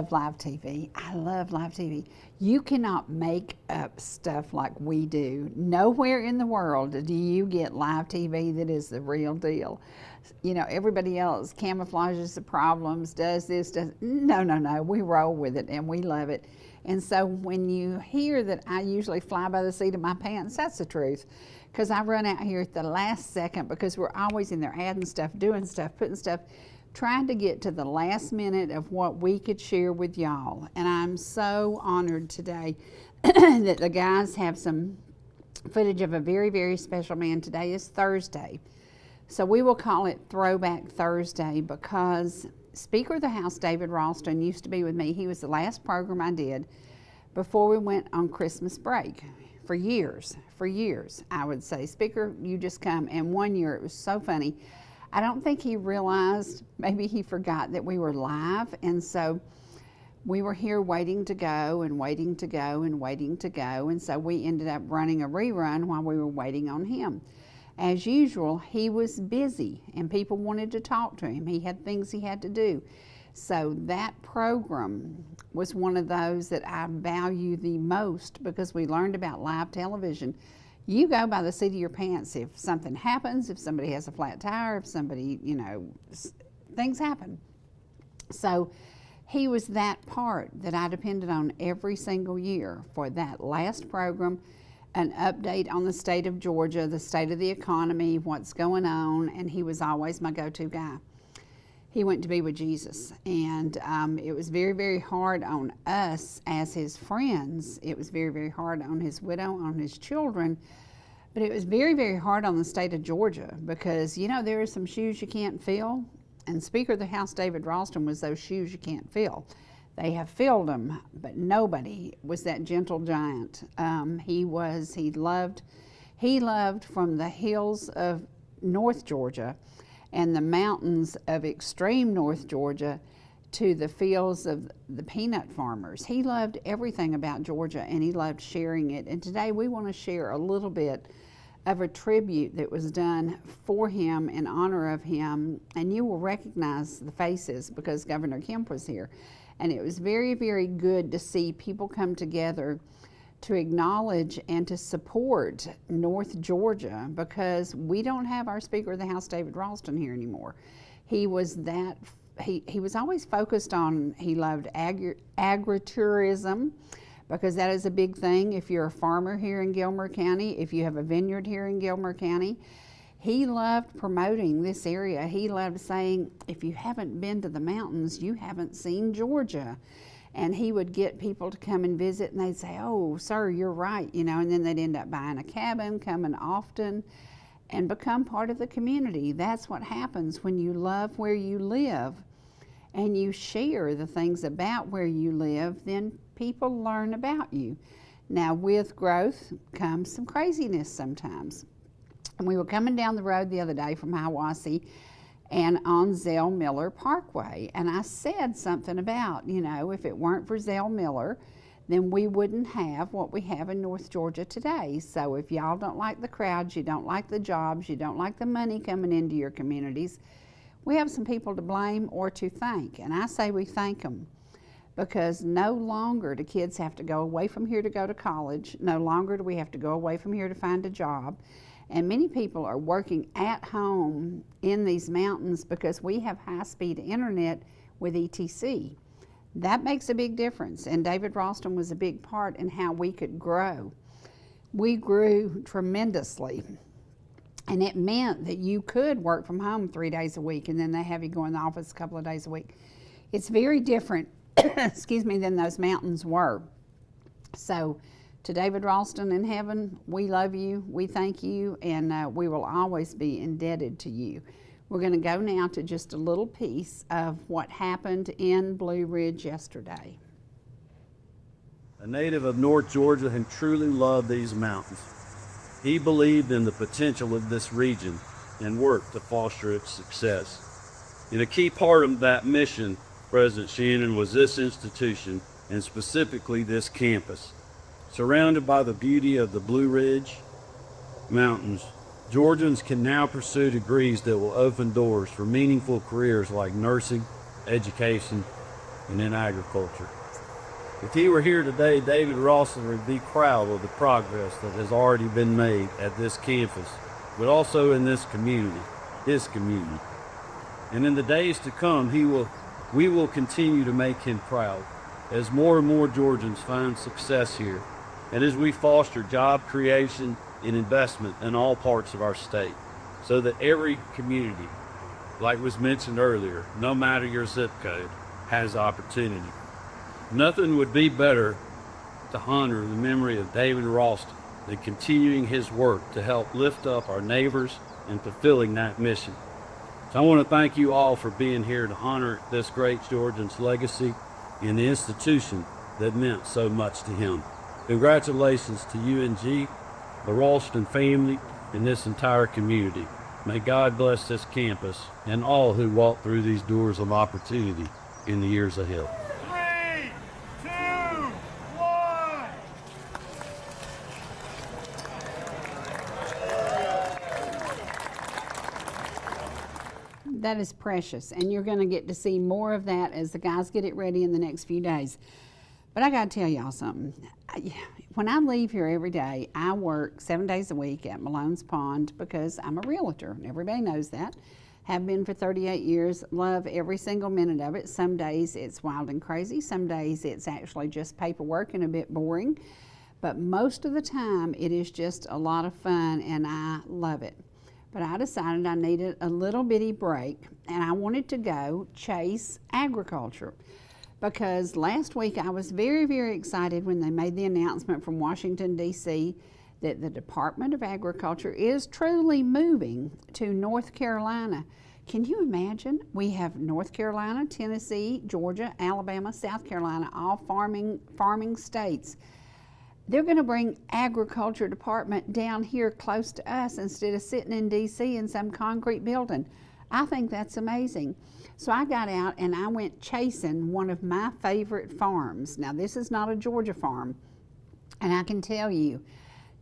love live TV. I love live TV. You cannot make up stuff like we do. Nowhere in the world do you get live TV that is the real deal. You know, everybody else camouflages the problems, does this, does, no. We roll with it and we love it. And so when you hear that I usually fly by the seat of my pants, that's the truth. Because I run out here at the last second because we're always in there adding stuff, doing stuff, putting stuff, trying to get to the last minute of what we could share with y'all. And I'm so honored today that the guys have some footage of a very, very special man. Today is Thursday. So we will call it Throwback Thursday because Speaker of the House David Ralston used to be with me. He was the last program I did before we went on Christmas break. For years, I would say, Speaker, you just come. And one year, it was so funny. I don't think he realized, maybe he forgot that we were live. And so we were here waiting to go and waiting to go and waiting to go. And so we ended up running a rerun while we were waiting on him. As usual, he was busy and people wanted to talk to him. He had things he had to do. So that program was one of those that I value the most because we learned about live television. You go by the seat of your pants if something happens, if somebody has a flat tire, if somebody, you know, things happen. So he was that part that I depended on every single year for that last program, an update on the state of Georgia, the state of the economy, what's going on, and he was always my go-to guy. He went to be with Jesus, and it was very, very hard on us as his friends. It was very, very hard on his widow, on his children, but it was very, very hard on the state of Georgia because, you know, there are some shoes you can't fill, and Speaker of the House David Ralston was those shoes you can't fill. They have filled them, but nobody was that gentle giant. He loved from the hills of North Georgia and the mountains of extreme North Georgia to the fields of the peanut farmers. He loved everything about Georgia and he loved sharing it. And today we want to share a little bit of a tribute that was done for him in honor of him. And you will recognize the faces because Governor Kemp was here. And it was very, very good to see people come together to acknowledge and to support North Georgia because we don't have our Speaker of the House, David Ralston, here anymore. He was that, he was always focused on, he loved agri-tourism because that is a big thing. If you're a farmer here in Gilmer County, if you have a vineyard here in Gilmer County, he loved promoting this area. He loved saying, if you haven't been to the mountains, you haven't seen Georgia. And he would get people to come and visit and they'd say, oh, sir, you're right, you know, and then they'd end up buying a cabin, coming often, and become part of the community. That's what happens when you love where you live and you share the things about where you live, then people learn about you. Now, with growth comes some craziness sometimes. And we were coming down the road the other day from Hiawassee and on Zell Miller Parkway. And I said something about, you know, if it weren't for Zell Miller, then we wouldn't have what we have in North Georgia today. So if y'all don't like the crowds, you don't like the jobs, you don't like the money coming into your communities, we have some people to blame or to thank. And I say we thank them because no longer do kids have to go away from here to go to college. No longer do we have to go away from here to find a job. And many people are working at home in these mountains because we have high-speed internet with ETC. That makes a big difference, and David Ralston was a big part in how we could grow. We grew tremendously, and it meant that you could work from home 3 days a week, and then they have you go in the office a couple of days a week. It's very different, excuse me, than those mountains were. So, to David Ralston in heaven, we love you, we thank you, and we will always be indebted to you. We're going to go now to just a little piece of what happened in Blue Ridge yesterday. A native of North Georgia who truly loved these mountains. He believed in the potential of this region and worked to foster its success. And a key part of that mission, President Shannon, was this institution, and specifically this campus. Surrounded by the beauty of the Blue Ridge Mountains, Georgians can now pursue degrees that will open doors for meaningful careers like nursing, education, and in agriculture. If he were here today, David Ralston would be proud of the progress that has already been made at this campus, but also in this community, his community. And in the days to come, we will continue to make him proud as more and more Georgians find success here, and as we foster job creation and investment in all parts of our state, so that every community, like was mentioned earlier, no matter your zip code, has opportunity. Nothing would be better to honor the memory of David Ralston than continuing his work to help lift up our neighbors and fulfilling that mission. So I want to thank you all for being here to honor this great Georgian's legacy and the institution that meant so much to him. Congratulations to UNG, the Ralston family, and this entire community. May God bless this campus and all who walk through these doors of opportunity in the years ahead. 3, 2, 1. That is precious, and you're going to get to see more of that as the guys get it ready in the next few days. But I got to tell y'all something. When I leave here every day, I work 7 days a week at Malone's Pond because I'm a realtor, and everybody knows that. Have been for 38 years, love every single minute of it. Some days it's wild and crazy, some days it's actually just paperwork and a bit boring. But most of the time it is just a lot of fun, and I love it. But I decided I needed a little bitty break, and I wanted to go chase agriculture. Because last week I was very, very excited when they made the announcement from Washington, D.C. that the Department of Agriculture is truly moving to North Carolina. Can you imagine? We have North Carolina, Tennessee, Georgia, Alabama, South Carolina, all farming states. They're going to bring agriculture department down here close to us instead of sitting in D.C. in some concrete building. I think that's amazing. So I got out and I went chasing one of my favorite farms. Now this is not a Georgia farm, and I can tell you,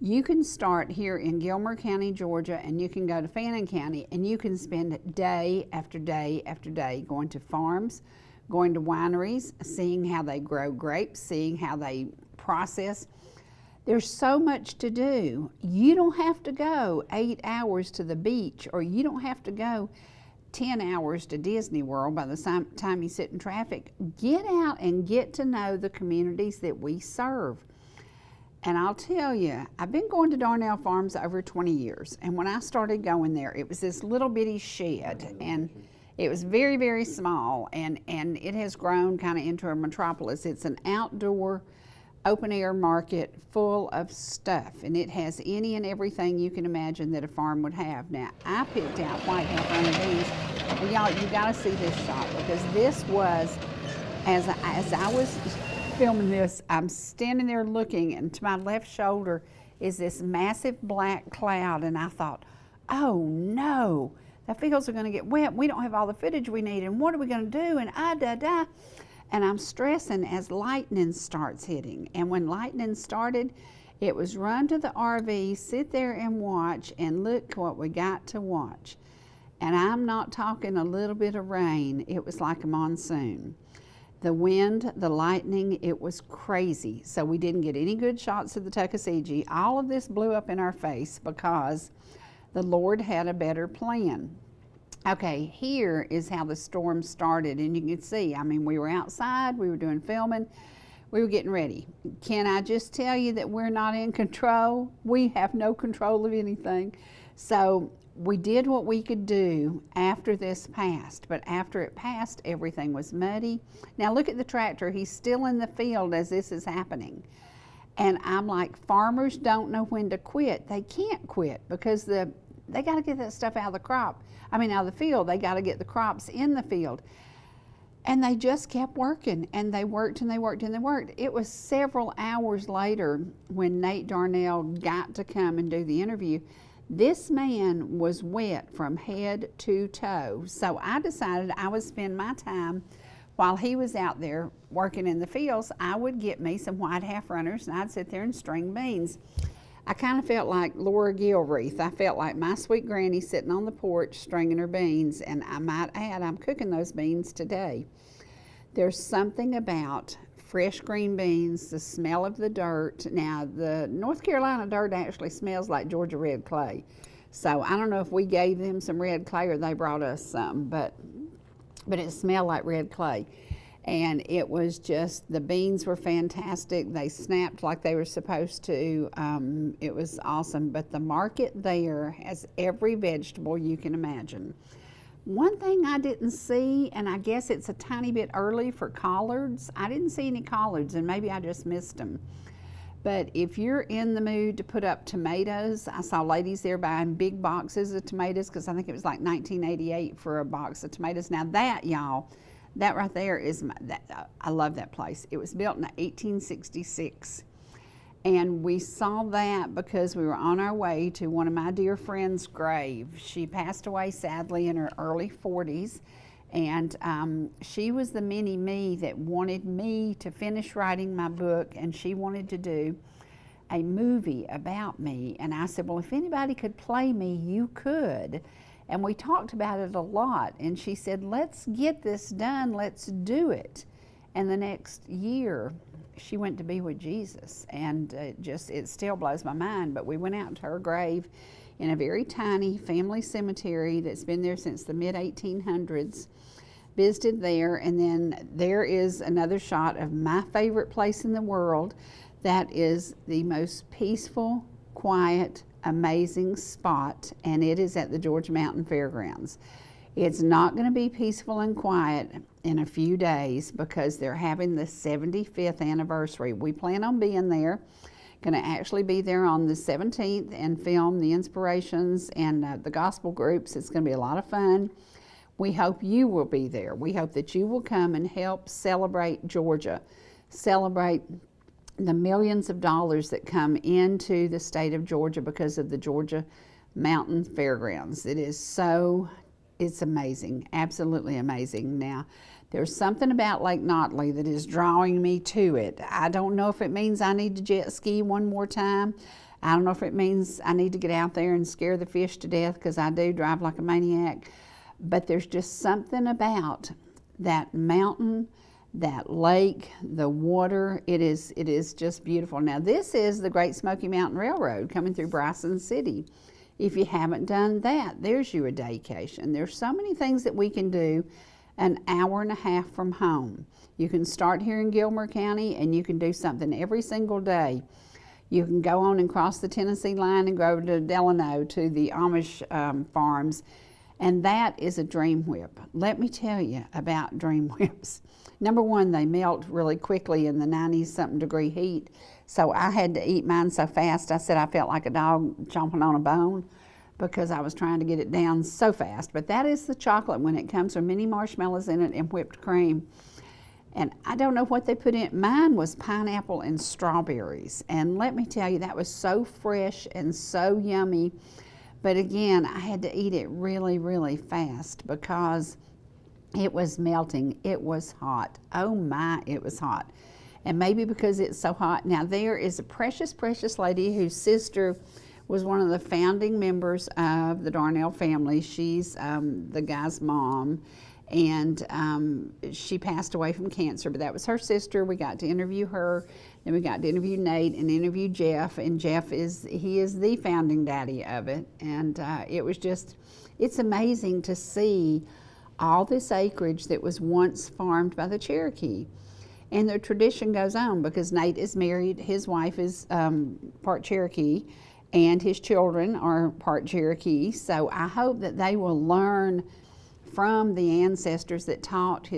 you can start here in Gilmer County, Georgia, and you can go to Fannin County, and you can spend day after day after day going to farms, going to wineries, seeing how they grow grapes, seeing how they process. There's so much to do. You don't have to go 8 hours to the beach, or you don't have to go 10 hours to Disney World by the time you sit in traffic. Get out and get to know the communities that we serve. And I'll tell you, I've been going to Darnell Farms over 20 years. And when I started going there, it was this little bitty shed. And it was very, very small. And it has grown kind of into a metropolis. It's an outdoor, open-air market full of stuff. And it has any and everything you can imagine that a farm would have. Now, I picked out white heifer beans. And y'all, you got to see this shot, because this was, as I was filming this, I'm standing there looking, and to my left shoulder is this massive black cloud, and I thought, oh no, the fields are going to get wet. We don't have all the footage we need, and what are we going to do? And and I'm stressing as lightning starts hitting. And when lightning started, it was run to the RV, sit there and watch, and look what we got to watch. And I'm not talking a little bit of rain. It was like a monsoon. The wind, the lightning, it was crazy. So we didn't get any good shots of the Tuckasegee. All of this blew up in our face because the Lord had a better plan. Okay, here is how the storm started, and you can see, I mean, we were outside, we were doing filming, we were getting ready. Can I just tell you that we're not in control? We have no control of anything. So we did what we could do after this passed, but after it passed, everything was muddy. Now look at the tractor, he's still in the field as this is happening. And I'm like, farmers don't know when to quit. They can't quit because they got to get that stuff out of the crop. Out of the field. They got to get the crops in the field. And they just kept working, and they worked and they worked and they worked. It was several hours later when Nate Darnell got to come and do the interview. This man was wet from head to toe. So I decided I would spend my time while he was out there working in the fields. I would get me some white half runners, and I'd sit there and string beans. I kind of felt like Laura Gilreath. I felt like my sweet granny sitting on the porch stringing her beans, and I might add, I'm cooking those beans today. There's something about fresh green beans, the smell of the dirt. Now, the North Carolina dirt actually smells like Georgia red clay. So I don't know if we gave them some red clay or they brought us some, but it smelled like red clay. And it was just, the beans were fantastic. They snapped like they were supposed to. It was awesome. But the market there has every vegetable you can imagine. One thing I didn't see, and I guess it's a tiny bit early for collards. I didn't see any collards, and maybe I just missed them. But if you're in the mood to put up tomatoes, I saw ladies there buying big boxes of tomatoes because I think it was like $19.88 for a box of tomatoes. Now that, y'all, that right there is, I love that place. It was built in 1866. And we saw that because we were on our way to one of my dear friend's grave. She passed away sadly in her early 40s. And she was the mini me that wanted me to finish writing my book, and she wanted to do a movie about me. And I said, well, if anybody could play me, you could. And we talked about it a lot. And she said, let's get this done. Let's do it. And the next year, she went to be with Jesus, and it still blows my mind. But we went out to her grave in a very tiny family cemetery that's been there since the mid-1800s, visited there, and then there is another shot of my favorite place in the world. That is the most peaceful, quiet, amazing spot, and it is at the Georgia Mountain Fairgrounds. It's not going to be peaceful and quiet in a few days because they're having the 75th anniversary. We plan on being there. Going to actually be there on the 17th and film the inspirations and the gospel groups. It's going to be a lot of fun. We hope you will be there. We hope that you will come and help celebrate Georgia, celebrate the millions of dollars that come into the state of Georgia because of the Georgia Mountain Fairgrounds. It's amazing, absolutely amazing. Now, there's something about Lake Notley that is drawing me to it. I don't know if it means I need to jet ski one more time. I don't know if it means I need to get out there and scare the fish to death, because I do drive like a maniac. But there's just something about that mountain, that lake, the water. It is just beautiful. Now, this is the Great Smoky Mountain Railroad coming through Bryson City. If you haven't done that, there's you a daycation. There's so many things that we can do an hour and a half from home. You can start here in Gilmer County, and you can do something every single day. You can go on and cross the Tennessee line and go to Delano to the Amish farms, and that is a dream whip. Let me tell you about dream whips. Number one, they melt really quickly in the 90-something degree heat. So I had to eat mine so fast, I said I felt like a dog chomping on a bone because I was trying to get it down so fast. But that is the chocolate when it comes with mini marshmallows in it and whipped cream. And I don't know what they put in it. Mine was pineapple and strawberries. And let me tell you, that was so fresh and so yummy. But again, I had to eat it really, really fast because it was melting. It was hot. Oh my, it was hot. And maybe because it's so hot. Now, there is a precious, precious lady whose sister was one of the founding members of the Darnell family. She's the guy's mom, and she passed away from cancer, but that was her sister. We got to interview her, then we got to interview Nate and interview Jeff, and Jeff is the founding daddy of it. And it's amazing to see all this acreage that was once farmed by the Cherokee. And the tradition goes on because Nate is married, his wife is part Cherokee, and his children are part Cherokee. So I hope that they will learn from the ancestors that taught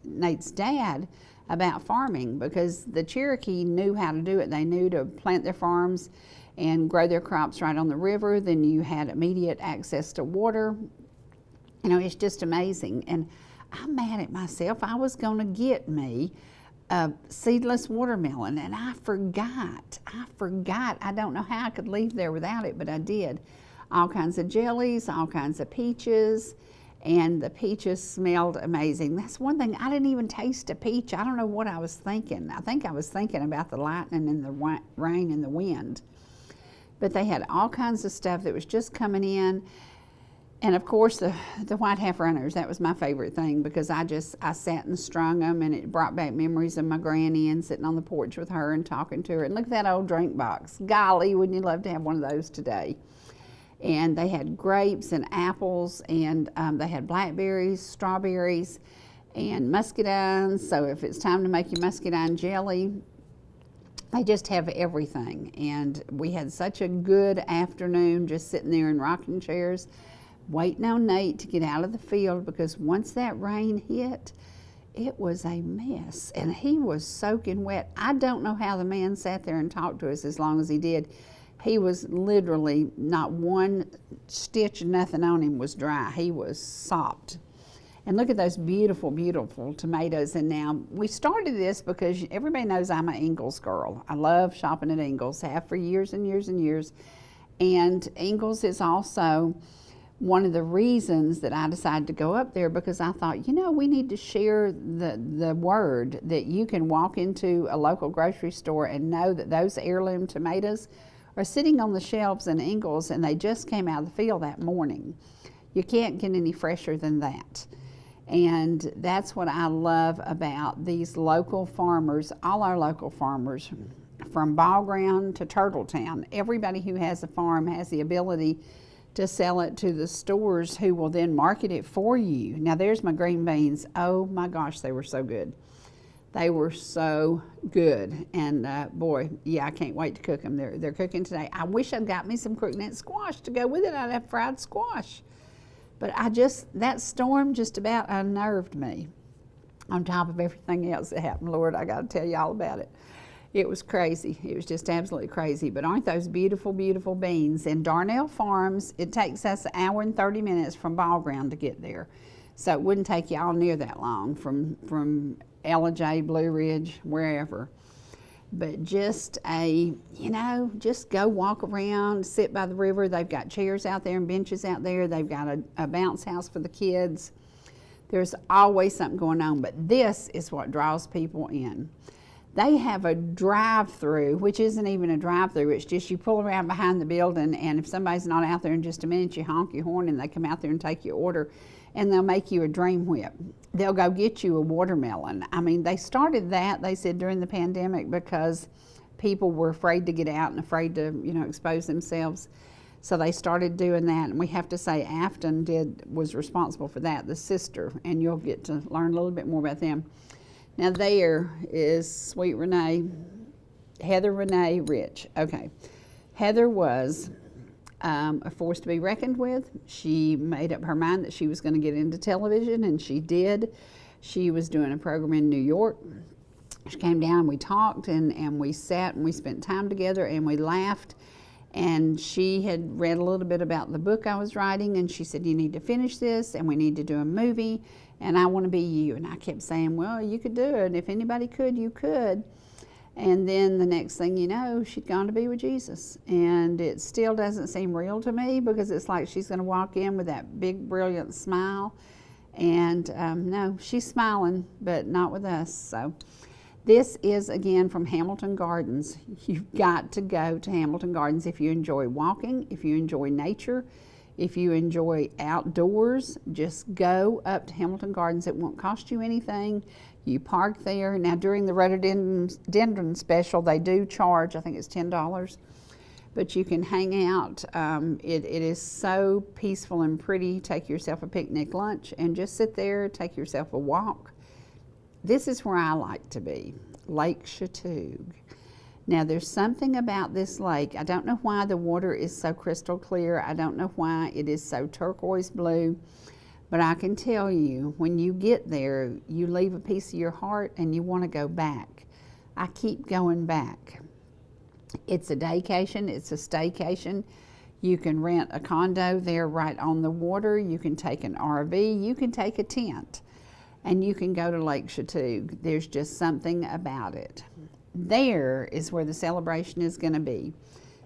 Nate's dad about farming, because the Cherokee knew how to do it. They knew to plant their farms and grow their crops right on the river. Then you had immediate access to water. You know, it's just amazing. And I'm mad at myself. I was going to get me a seedless watermelon, and I forgot. I don't know how I could leave there without it, but I did. All kinds of jellies, all kinds of peaches, and the peaches smelled amazing. That's one thing, I didn't even taste a peach. I don't know what I was thinking. I think I was thinking about the lightning and the rain and the wind. But they had all kinds of stuff that was just coming in. And of course, the white half runners, that was my favorite thing because I sat and strung them, and it brought back memories of my granny and sitting on the porch with her and talking to her. And look at that old drink box. Golly, wouldn't you love to have one of those today? And they had grapes and apples, and they had blackberries, strawberries, and muscadines. So if it's time to make your muscadine jelly, they just have everything. And we had such a good afternoon just sitting there in rocking chairs, waiting on Nate to get out of the field, because once that rain hit, it was a mess, and he was soaking wet. I don't know how the man sat there and talked to us as long as he did. He was literally, not one stitch, nothing on him was dry. He was sopped. And look at those beautiful, beautiful tomatoes. And now we started this because everybody knows I'm an Ingles girl. I love shopping at Ingles, have for years and years and years. And Ingles is also one of the reasons that I decided to go up there, because I thought, you know, we need to share the word that you can walk into a local grocery store and know that those heirloom tomatoes are sitting on the shelves in Ingles, and they just came out of the field that morning. You can't get any fresher than that. And that's what I love about these local farmers, all our local farmers, from Ball Ground to Turtletown. Everybody who has a farm has the ability to sell it to the stores, who will then market it for you. Now there's my green beans. Oh my gosh, they were so good. They were so good. And boy, yeah, I can't wait to cook them. They're cooking today. I wish I'd got me some crookneck squash to go with it. I'd have fried squash. But that storm just about unnerved me, on top of everything else that happened. Lord, I got to tell you all about it. It was crazy. It was just absolutely crazy. But aren't those beautiful, beautiful beans? And Darnell Farms, it takes us an hour and 30 minutes from Ball Ground to get there. So it wouldn't take you all near that long from Ellijay, Blue Ridge, wherever. But just just go walk around, sit by the river. They've got chairs out there and benches out there. They've got a bounce house for the kids. There's always something going on, but this is what draws people in. They have a drive-through, which isn't even a drive-through. It's just you pull around behind the building, and if somebody's not out there in just a minute, you honk your horn and they come out there and take your order, and they'll make you a dream whip. They'll go get you a watermelon. I mean, they started that, they said, during the pandemic, because people were afraid to get out and afraid to, expose themselves. So they started doing that, and we have to say Afton was responsible for that, the sister, and you'll get to learn a little bit more about them. Now there is Sweet Renee, Heather Renee Rich. Okay, Heather was a force to be reckoned with. She made up her mind that she was going to get into television, and she did. She was doing a program in New York. She came down and we talked, and we sat and we spent time together and we laughed. And she had read a little bit about the book I was writing, and she said, you need to finish this, and we need to do a movie, and I want to be you. And I kept saying, well, you could do it. If anybody could, you could. And then the next thing you know, she'd gone to be with Jesus. And it still doesn't seem real to me, because it's like she's going to walk in with that big, brilliant smile. And no, she's smiling, but not with us. So this is, again, from Hamilton Gardens. You've got to go to Hamilton Gardens if you enjoy walking, if you enjoy nature, if you enjoy outdoors. Just go up to Hamilton Gardens. It won't cost you anything. You park there. Now, during the rhododendron special, they do charge, I think it's $10, but you can hang out. It is so peaceful and pretty. Take yourself a picnic lunch and just sit there, take yourself a walk. This is where I like to be, Lake Chateaugue. Now, there's something about this lake. I don't know why the water is so crystal clear. I don't know why it is so turquoise blue. But I can tell you, when you get there, you leave a piece of your heart and you want to go back. I keep going back. It's a daycation. It's a staycation. You can rent a condo there right on the water. You can take an RV. You can take a tent. And you can go to Lake Chateaugue. There's just something about it. There is where the celebration is going to be.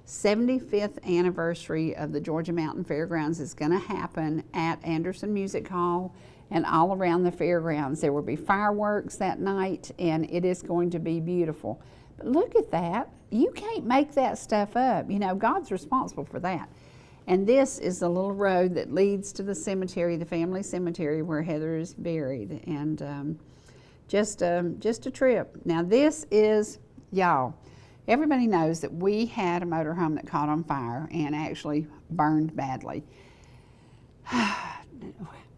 75th anniversary of the Georgia Mountain Fairgrounds is going to happen at Anderson Music Hall and all around the fairgrounds. There will be fireworks that night, and it is going to be beautiful. But look at that. You can't make that stuff up. God's responsible for that. And this is the little road that leads to the cemetery, the family cemetery where Heather is buried. And just a trip. Now this is, y'all, everybody knows that we had a motorhome that caught on fire and actually burned badly.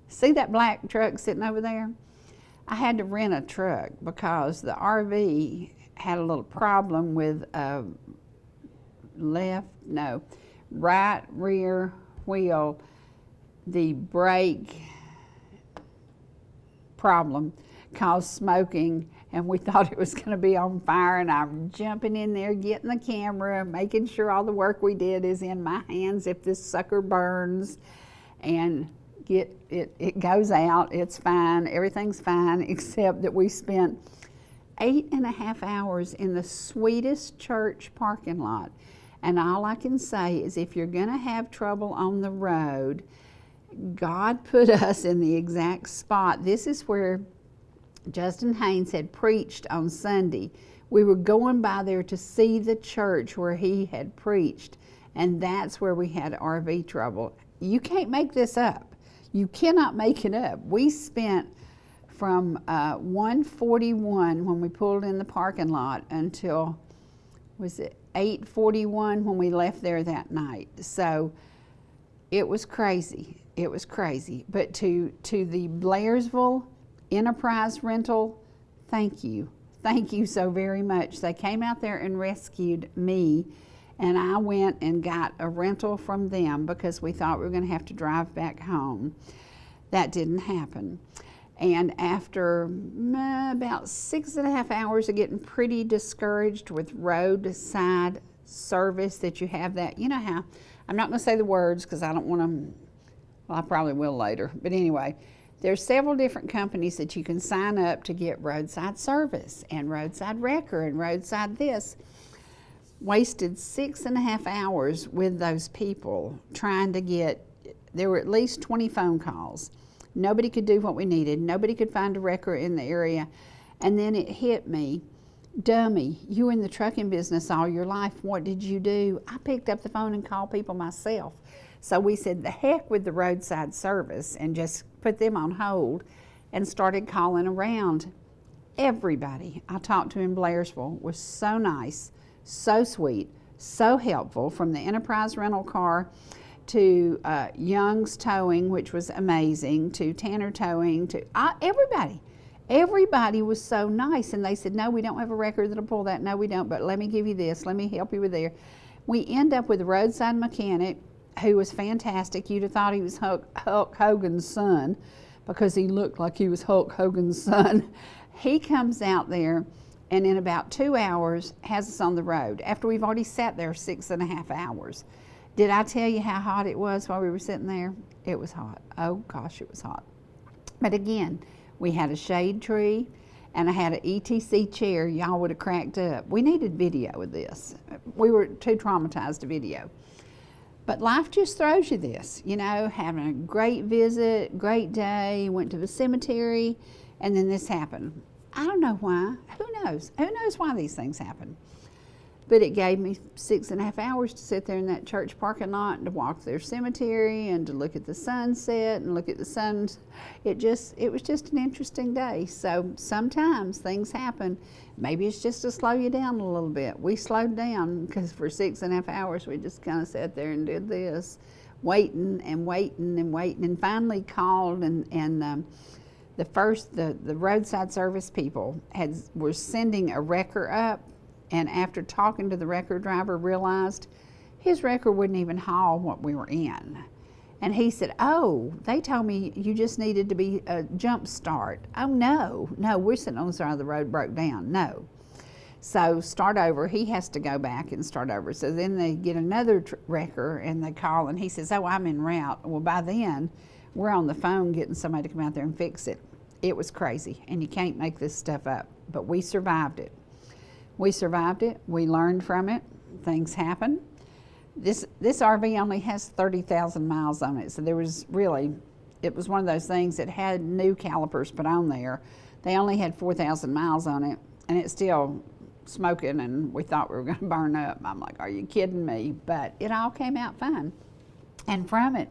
See that black truck sitting over there? I had to rent a truck because the RV had a little problem with right rear wheel. The brake problem caused smoking, and we thought it was going to be on fire, and I'm jumping in there, getting the camera, making sure all the work we did is in my hands if this sucker burns, and it goes out. It's fine, everything's fine, except that we spent 8.5 hours in the sweetest church parking lot. And all I can say is if you're going to have trouble on the road, God put us in the exact spot. This is where Justin Haynes had preached on Sunday. We were going by there to see the church where he had preached, and that's where we had RV trouble. You can't make this up. You cannot make it up. We spent from 1:41 when we pulled in the parking lot until, was it 8:41 when we left there that night. So it was crazy. It was crazy. But to the Blairsville Enterprise Rental, thank you. Thank you so very much. They came out there and rescued me, and I went and got a rental from them because we thought we were going to have to drive back home. That didn't happen. And after about 6.5 hours of getting pretty discouraged with roadside service, that you have that, you know how, I'm not going to say the words because I don't want to, well, I probably will later. But anyway, there's several different companies that you can sign up to get roadside service and roadside wrecker and roadside this. Wasted 6.5 hours with those people trying to get, there were at least 20 phone calls. Nobody could do what we needed. Nobody could find a wrecker in the area. And then it hit me, dummy, you were in the trucking business all your life. What did you do? I picked up the phone and called people myself. So we said, the heck with the roadside service, and just put them on hold and started calling around. Everybody I talked to in Blairsville was so nice, so sweet, so helpful, from the Enterprise rental car to Young's Towing, which was amazing, to Tanner Towing, to everybody. Everybody was so nice, and they said, no, we don't have a record that'll pull that. No, we don't, but let me give you this. Let me help you with there. We end up with a roadside mechanic who was fantastic. You'd have thought he was Hulk Hogan's son because he looked like he was Hulk Hogan's son. He comes out there and in about 2 hours has us on the road after we've already sat there 6.5 hours. Did I tell you how hot it was while we were sitting there? It was hot. Oh gosh, it was hot. But again, we had a shade tree and I had an ETC chair. Y'all would have cracked up. We needed video of this. We were too traumatized to video. But life just throws you this, you know, having a great visit, great day, went to the cemetery, and then this happened. I don't know why. Who knows? Who knows why these things happen? But it gave me 6.5 hours to sit there in that church parking lot and to walk their cemetery and to look at the sunset and look at the suns. It was just an interesting day. So sometimes things happen. Maybe it's just to slow you down a little bit. We slowed down because for 6.5 hours we just kind of sat there and did this, waiting and waiting and waiting, and finally called and the roadside service people were sending a wrecker up. And after talking to the wrecker driver, realized his wrecker wouldn't even haul what we were in. And he said, oh, they told me you just needed to be a jump start. Oh, no, we're sitting on the side of the road, broke down, no. So start over, he has to go back and start over. So then they get another wrecker and they call and he says, oh, I'm en route. Well, by then, we're on the phone getting somebody to come out there and fix it. It was crazy, and you can't make this stuff up, but we survived it. We survived it. We learned from it. Things happen. This RV only has 30,000 miles on it. So it was one of those things that had new calipers put on there. They only had 4,000 miles on it, and it's still smoking, and we thought we were going to burn up. I'm like, are you kidding me? But it all came out fine. And from it,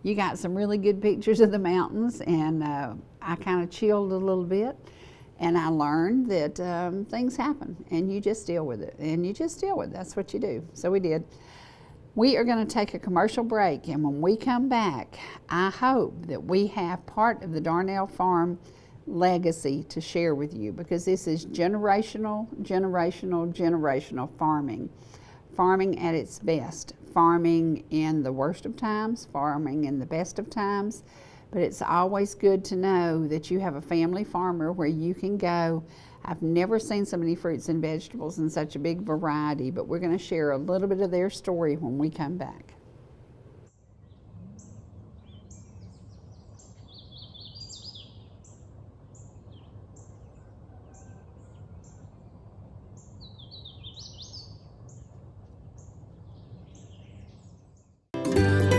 you got some really good pictures of the mountains, and I kind of chilled a little bit, and I learned that things happen, and you just deal with it, and you just deal with it. That's what you do. So we did. We are going to take a commercial break, and when we come back, I hope that we have part of the Darnell Farm legacy to share with you, because this is generational farming. Farming at its best. Farming in the worst of times, farming in the best of times. But it's always good to know that you have a family farmer where you can go. I've never seen so many fruits and vegetables in such a big variety, but we're going to share a little bit of their story when we come back.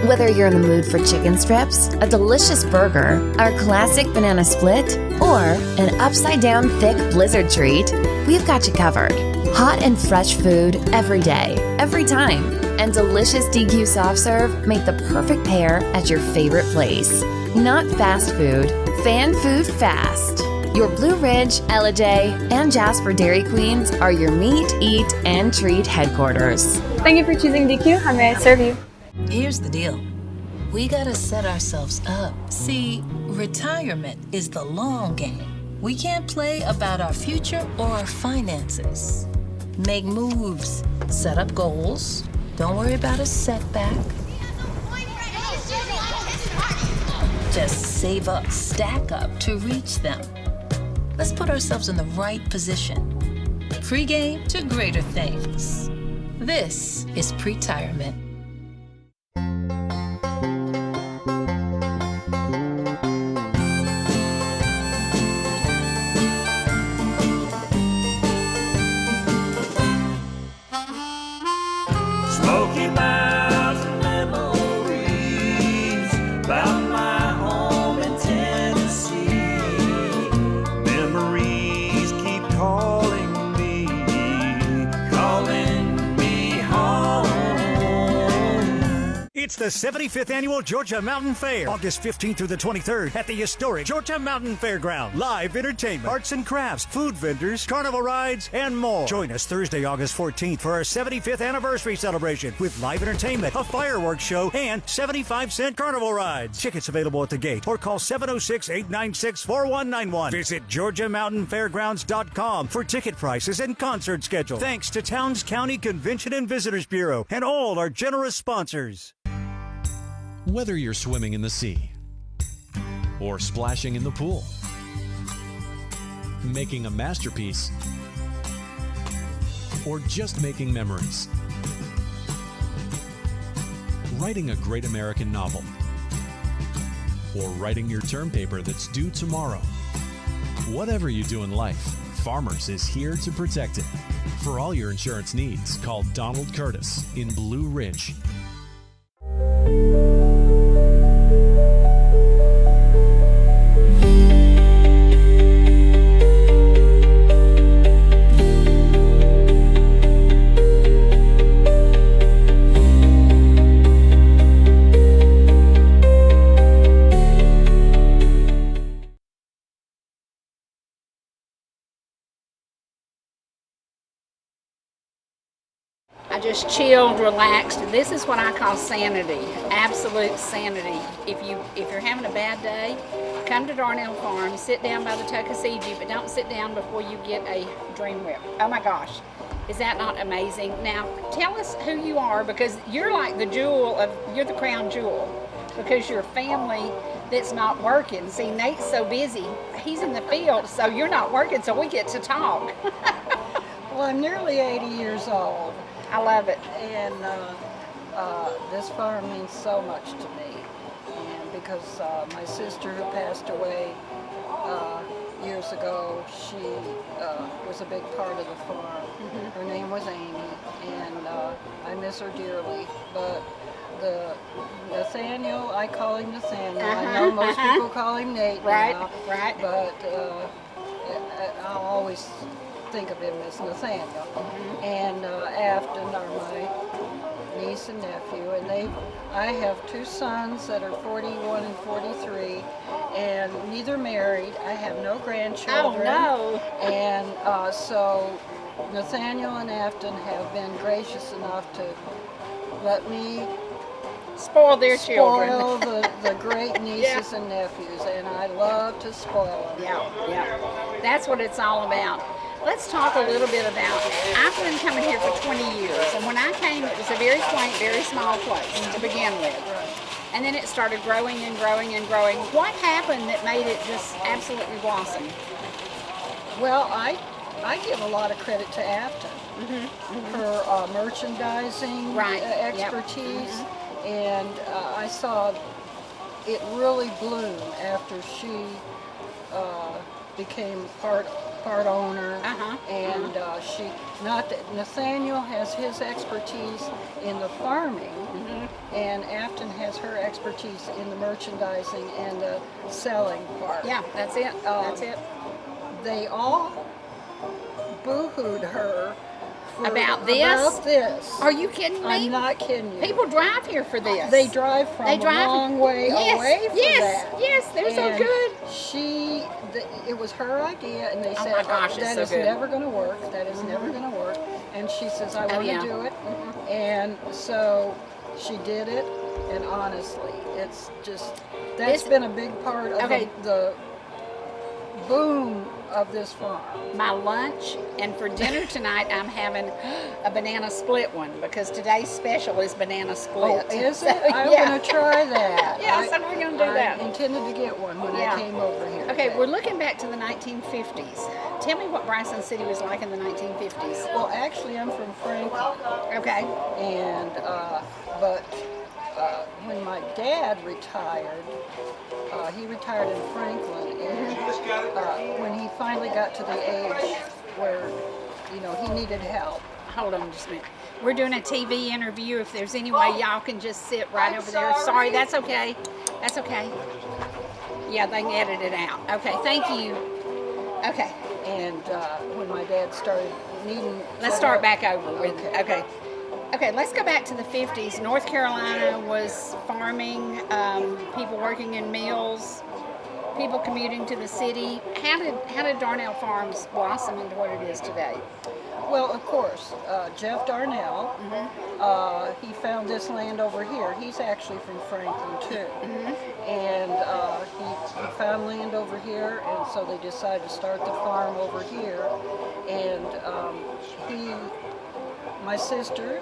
Whether you're in the mood for chicken strips, a delicious burger, our classic banana split, or an upside-down thick blizzard treat, we've got you covered. Hot and fresh food every day, every time, and delicious DQ soft serve make the perfect pair at your favorite place. Not fast food, fan food fast. Your Blue Ridge, Ellijay, and Jasper Dairy Queens are your meet, eat, and treat headquarters. Thank you for choosing DQ. How may I serve you? Here's the deal. We gotta set ourselves up. See, retirement is the long game. We can't play about our future or our finances. Make moves, set up goals. Don't worry about a setback. Just save up, stack up to reach them. Let's put ourselves in the right position. Pre-game to greater things. This is pre-tirement. Smoky Mountain memories about my home in Tennessee. Memories keep calling me home. It's the 75th Annual Georgia Mountain Fair, August 15th through the 23rd at the historic Georgia Mountain Fairground. Live entertainment, arts and crafts, food vendors, carnival rides, and more. Join us Thursday, August 14th for our 75th anniversary celebration with live entertainment, a fireworks show, and 75-cent carnival rides. Tickets available at the gate or call 706-896-4191. Visit GeorgiaMountainFairgrounds.com for ticket prices and concert schedule. Thanks to Towns County Convention and Visitors Bureau and all our generous sponsors. Whether you're swimming in the sea or splashing in the pool, making a masterpiece, or just making memories, writing a great American novel, or writing your term paper that's due tomorrow. Whatever you do in life, Farmers is here to protect it. For all your insurance needs, call Donald Curtis in Blue Ridge. I just chilled, relaxed. This is what I call sanity, absolute sanity. If you're having a bad day, come to Darnell Farm, sit down by the Tuckasegee, but don't sit down before you get a dream whip. Oh my gosh, is that not amazing? Now, tell us who you are, because you're like the you're the crown jewel, because you're family that's not working. See, Nate's so busy, he's in the field, so you're not working, so we get to talk. Well, I'm nearly 80 years old. I love it. And this farm means so much to me. And because my sister who passed away years ago, she was a big part of the farm. Mm-hmm. Her name was Amy, and I miss her dearly. But the Nathaniel, I call him Nathaniel. I know most people call him Nate now. Right. But I'll always think of him as Nathaniel. Mm-hmm. And Afton are my niece and nephew, and I have 2 sons that are 41 and 43, and neither married. I have no grandchildren. Oh, no. And so Nathaniel and Afton have been gracious enough to let me Spoil their children. spoil the great nieces and nephews, and I love to spoil them. Yeah. That's what it's all about. Let's talk a little bit about, I've been coming here for 20 years, and when I came, it was a very quaint, very small place to begin with. And then it started growing and growing and growing. What happened that made it just absolutely blossom? Well, I give a lot of credit to Afton. Her merchandising expertise, and I saw it really bloom after she became part owner, and she Nathaniel has his expertise in the farming, and Afton has her expertise in the merchandising and the selling part. Yeah, that's it. That's it. They all boo-hooed her About this? About this. Are you kidding me? I'm not kidding you. People drive here for this. They drive from a long way away from that. Yes, they're so good. It was her idea, and they Oh said, my gosh, that it's is so good. never going to work. That is never going to work. And she says, I want to yeah. do it. And so she did it, and honestly, it's just, that's been a big part of the boom of this farm. My lunch, and for dinner tonight I'm having a banana split one, because today's special is banana split. Oh, is So, it? I'm going to try that. Yeah, so we're going to do that. I intended to get one when I came over here. Okay, today. we're looking back to the 1950s. Tell me what Bryson City was like in the 1950s. Well, actually, I'm from Franklin. Okay. And, but when my dad retired, he retired in Franklin, and when he finally got to the age where, he needed help. Hold on just a minute. We're doing a TV interview. If there's any way y'all can just sit right over there. Sorry, that's okay. That's okay. Yeah, they can edit it out. Okay, thank you. Okay. And when my dad started needing... Let's start back over with it. Okay. Okay, let's go back to the 50s. North Carolina was farming, people working in mills, people commuting to the city. How did Darnell Farms blossom into what it is today? Well, of course, Jeff Darnell, he found this land over here. He's actually from Franklin, too. And he found land over here, and so they decided to start the farm over here. And he and my sister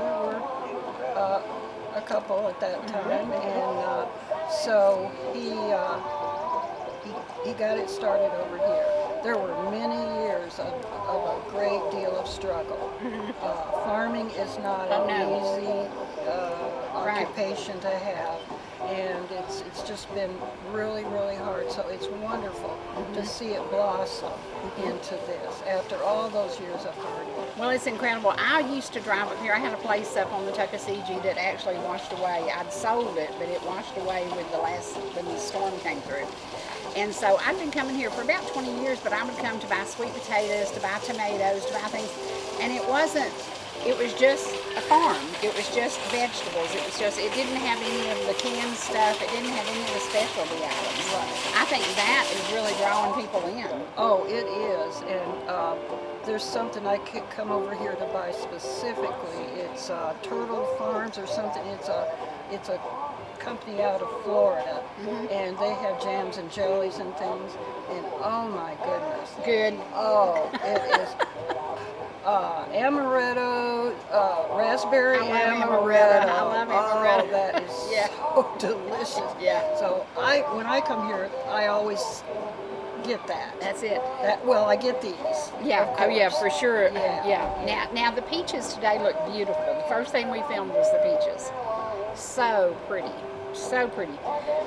were a couple at that time, and so he got it started over here. There were many years of a great deal of struggle. Farming is not an easy occupation to have, and it's just been really, really hard. So it's wonderful to see it blossom into this after all those years of hard work. Well, it's incredible. I used to drive up here. I had a place up on the Tuckasegee that actually washed away. I'd sold it, but it washed away when the storm came through. And so I've been coming here for about 20 years, but I would come to buy sweet potatoes, to buy tomatoes, to buy things. And it was just a farm. It was just vegetables. It didn't have any of the canned stuff. It didn't have any of the specialty items. I think that is really drawing people in. Oh, it is. And there's something I could come over here to buy specifically. It's Turtle Farms or something. It's a company out of Florida, and they have jams and jellies and things, and oh my goodness. Good. Oh, it is amaretto, raspberry amaretto. I love amaretto. Oh, that is so delicious. Yeah. So when I come here, I always get that. That's it. I get these. Yeah. Oh, yeah, for sure. Yeah. Now the peaches today look beautiful. The first thing we filmed was the peaches. So pretty. So pretty.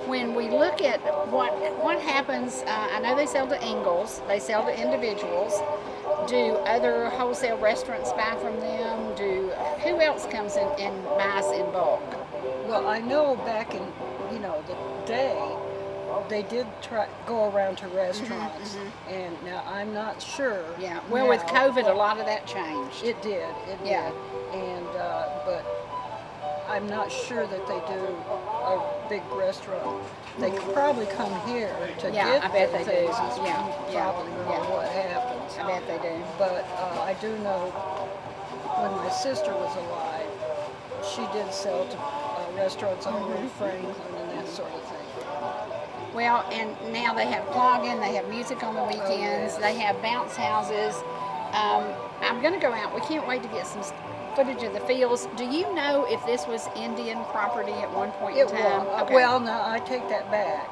When we look at what happens, I know they sell to Ingles, they sell to individuals. Do other wholesale restaurants buy from them? Who else comes in and buys in bulk? Well, I know back in the day, they did go around to restaurants, and now I'm not sure. Yeah. Well, with now, COVID, a lot of that changed. It did. Yeah. And but I'm not sure that they do a big restaurant. They could probably come here to get I bet the they things. do. It's Yeah. probably more what happens. I bet they do. But I do know when my sister was alive, she did sell to restaurants over in Franklin and that sort of thing. Well, and now they have clogging, they have music on the weekends, they have bounce houses. I'm going to go out. We can't wait to get some footage of the fields. Do you know if this was Indian property at one point in time? Okay. Well, no, I take that back.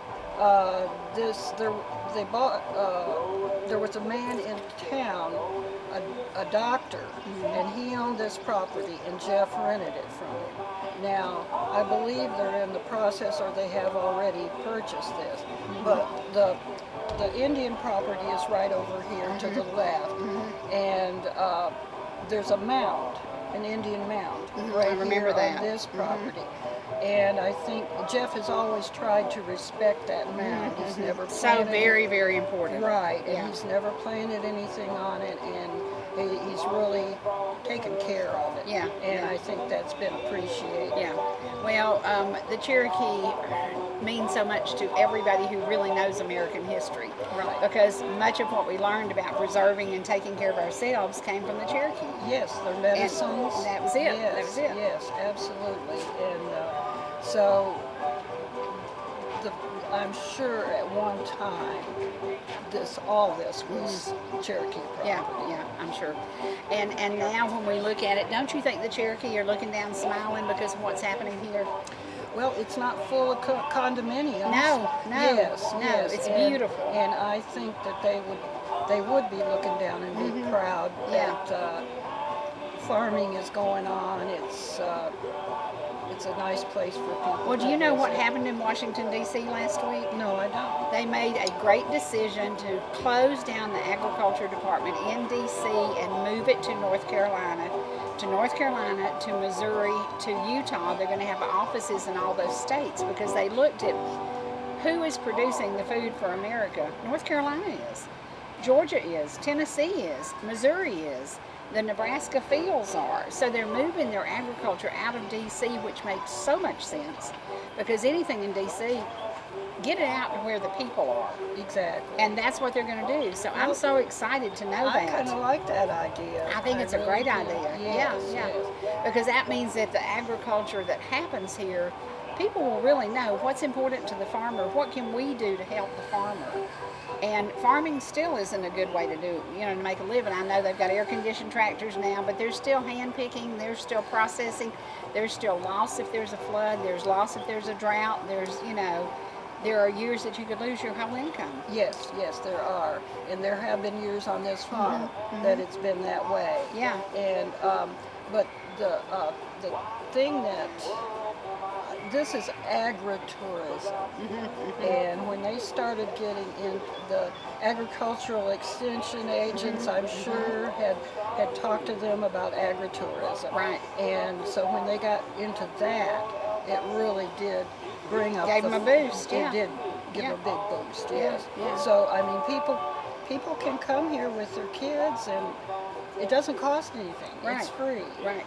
They bought. There was a man in town, a doctor, and he owned this property, and Jeff rented it from him. Now, I believe they're in the process, or they have already purchased this. But the Indian property is right over here to the left, and there's a mound, an Indian mound, right here on this property. And I think Jeff has always tried to respect that mound. He's never planted so very, very important. Right, and he's never planted anything on it, and he's really taken care of it. Yeah. And I think that's been appreciated. Yeah. Well, the Cherokee means so much to everybody who really knows American history. Right. Because much of what we learned about preserving and taking care of ourselves came from the Cherokee. Yes, their medicines. And that was it. Yes, that was it. Yes, absolutely. And so I'm sure at one time all this was Cherokee property. Yeah, I'm sure. And now when we look at it, don't you think the Cherokee are looking down smiling because of what's happening here? Well, it's not full of condominiums. No, Yes, it's beautiful. And I think that they would be looking down and be proud that farming is going on. It's a nice place for people. Well, do you know what happened in Washington, D.C. last week? No, I don't. They made a great decision to close down the agriculture department in D.C. and move it to North Carolina, to Missouri, to Utah. They're going to have offices in all those states because they looked at who is producing the food for America. North Carolina is. Georgia is. Tennessee is. Missouri is. The Nebraska fields are. So they're moving their agriculture out of D.C., which makes so much sense because anything in D.C., get it out to where the people are. Exactly. And that's what they're going to do. So I'm so excited to know that. I kind of like that idea. I think it's a great idea. Yes, yeah. Because that means that the agriculture that happens here, people will really know what's important to the farmer. What can we do to help the farmer? And farming still isn't a good way to do, to make a living. I know they've got air-conditioned tractors now, but there's still hand-picking, there's still processing, there's still loss if there's a flood, there's loss if there's a drought, there are years that you could lose your whole income. Yes, there are. And there have been years on this farm that it's been that way. Yeah. And, but the thing that, this is agri-tourism. And when they started getting in, the agricultural extension agents, I'm sure, had talked to them about agri-tourism. Right. And so when they got into that, it really did bring up Gave them a boost, It did give them a big boost, yes. So, I mean, people can come here with their kids, and it doesn't cost anything. Right. It's free. Right.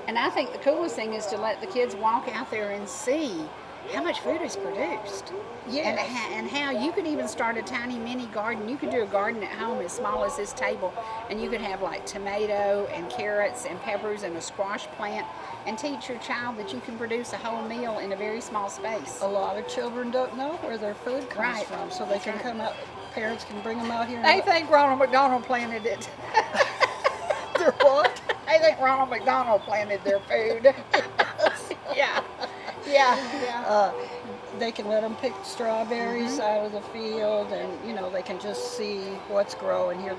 And I think the coolest thing is to let the kids walk out there and see how much food is produced. Yes. And how you could even start a tiny mini garden. You could do a garden at home as small as this table, and you could have like tomato and carrots and peppers and a squash plant, and teach your child that you can produce a whole meal in a very small space. A lot of children don't know where their food comes from, so they can come out, parents can bring them out here. They think Ronald McDonald planted it. They're what? They think Ronald McDonald planted their food. Yeah. They can let them pick strawberries out of the field, and they can just see what's growing here.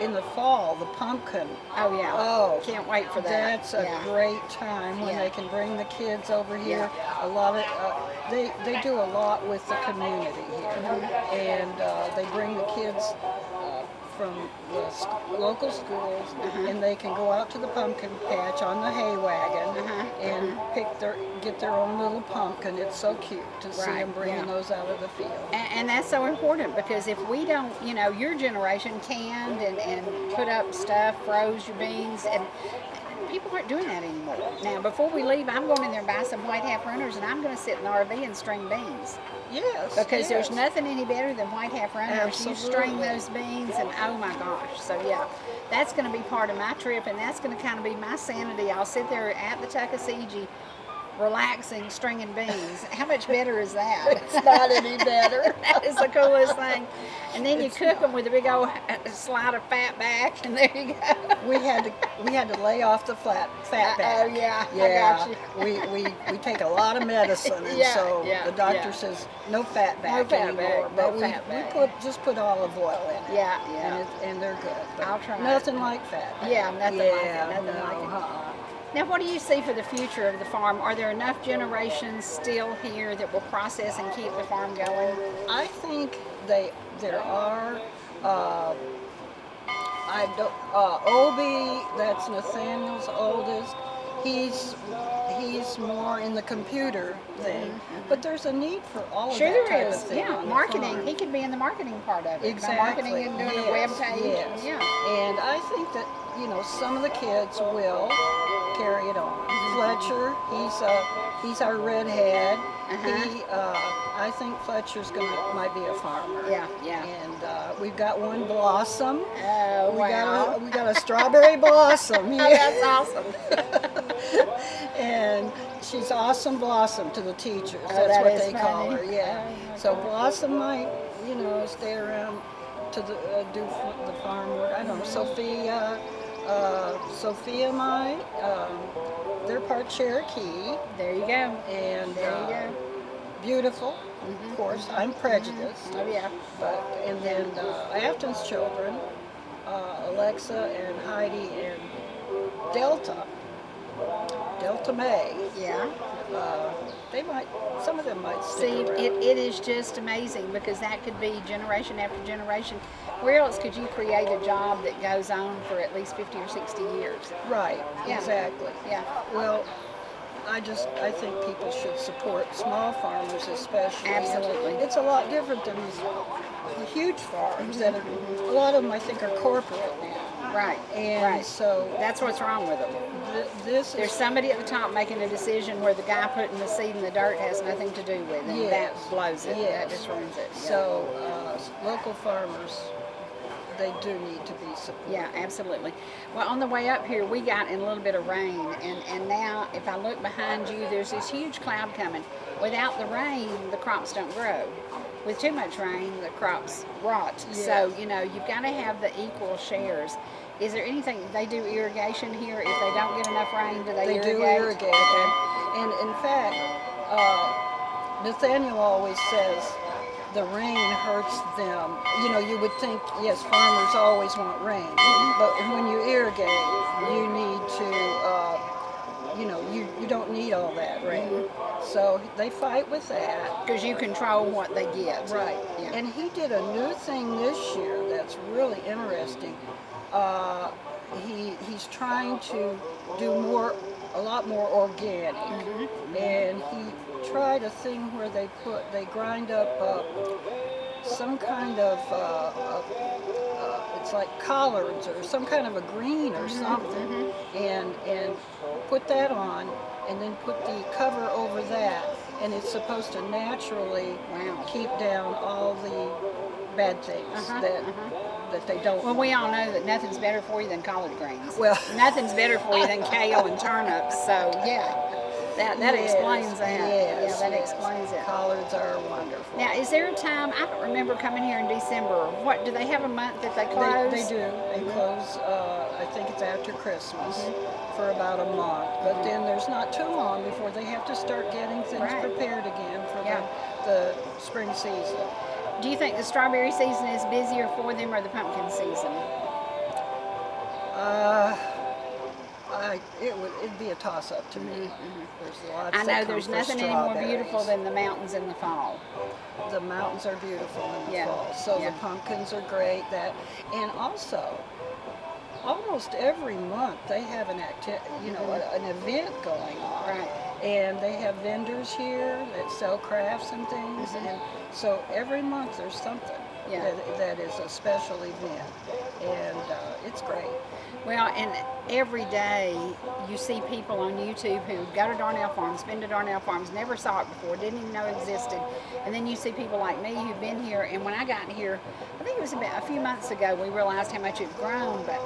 In the fall, the pumpkin. Oh yeah. Oh, can't wait for that. That's a great time when they can bring the kids over here. A lot of they do a lot with the community here, and they bring the kids from the local schools, and they can go out to the pumpkin patch on the hay wagon and get their own little pumpkin. It's so cute to see them bringing those out of the field. And that's so important, because if we don't, your generation canned and put up stuff, froze your beans, and people aren't doing that anymore. Now, before we leave, I'm going in there and buy some white half runners, and I'm going to sit in the RV and string beans. Yes. Because there's nothing any better than white half runners. Absolutely. You string those beans, and oh my gosh. So yeah, that's going to be part of my trip, and that's going to kind of be my sanity. I'll sit there at the Tuckasegee, relaxing, stringing beans. How much better is that? It's not any better. That is the coolest thing. And then you cook them with a big old slide of fat back, and there you go. We had to lay off the fat back. Oh yeah, Yeah, I got you. we take a lot of medicine, and so the doctor says no fat back anymore. But we just put olive oil in it. Yeah. And they're good. But I'll try. Nothing like fat back. Yeah, nothing like it. Nothing like it. Uh-uh. Now, what do you see for the future of the farm? Are there enough generations still here that will process and keep the farm going? I think there are. Obie, that's Nathaniel's oldest. He's more in the computer thing, but there's a need for all of that type of thing. Yeah, on the marketing. farm. He could be in the marketing part of it. Exactly. Marketing and doing a web page. Yes. Yeah. And I think that some of the kids will carry it on. Fletcher, he's our redhead. I think Fletcher's might be a farmer. Yeah. And we've got one Blossom. Oh, wow. We got a strawberry Blossom. Oh, that's awesome. And she's Awesome Blossom to the teachers. Oh, That's what is they call her. funny. Yeah. Oh, So Blossom might, stay around to do the farm work. I don't know. Sophia might. They're part Cherokee. There you go. And there you go. Beautiful. Of course, I'm prejudiced. Oh yeah. And then Afton's children, Alexa and Heidi and Delta May. Yeah. Some of them might See, stick around. it is just amazing, because that could be generation after generation. Where else could you create a job that goes on for at least 50 or 60 years? Right, Yeah. exactly. Yeah. Well, I think people should support small farmers especially. Absolutely. It's a lot different than these huge farms that a lot of them I think are corporate now. Right. And so that's what's wrong with them. There's somebody at the top making a decision where the guy putting the seed in the dirt has nothing to do with it. And that blows it. Yes. That just ruins it. Yeah. So local farmers, they do need to be supported. Yeah, absolutely. Well, on the way up here, we got in a little bit of rain, and now if I look behind you, there's this huge cloud coming. Without the rain, the crops don't grow. With too much rain, the crops rot. Yes. So, you've got to have the equal shares. Is there anything, they do irrigation here? If they don't get enough rain, do they irrigate? They do irrigate. And in fact, Nathaniel always says the rain hurts them. You would think, yes, farmers always want rain, but when you irrigate, you need to, you don't need all that rain. So they fight with that. Because you control what they get. Right. Yeah. And he did a new thing this year that's really interesting. He's trying to do a lot more organic, and he tried a thing where they grind up some kind of it's like collards or some kind of a green or something, and put that on, and then put the cover over that, and it's supposed to naturally keep down all the bad things that they don't. Well, we all know that nothing's better for you than collard greens. Well, nothing's better for you than kale and turnips. So that explains that. Yes, that explains it. Collards are wonderful. Now, is there a time? I don't remember coming here in December. What do they have a month that they close? They do. They close. I think it's after Christmas for about a month. But then there's not too long before they have to start getting things prepared again for the spring season. Do you think the strawberry season is busier for them or the pumpkin season? I It'd be a toss-up to me. There's lots. I know there's nothing any more beautiful than the mountains in the fall. The mountains are beautiful in the fall. So the pumpkins are great. And also, almost every month they have an an event going on. Right. And they have vendors here that sell crafts and things, and so every month there's something that is a special event, and it's great. Well, and every day you see people on YouTube who go to Darnell Farms, been to Darnell Farms, never saw it before, didn't even know it existed. And then you see people like me who've been here, and when I got here, I think it was about a few months ago, we realized how much it'd grown, but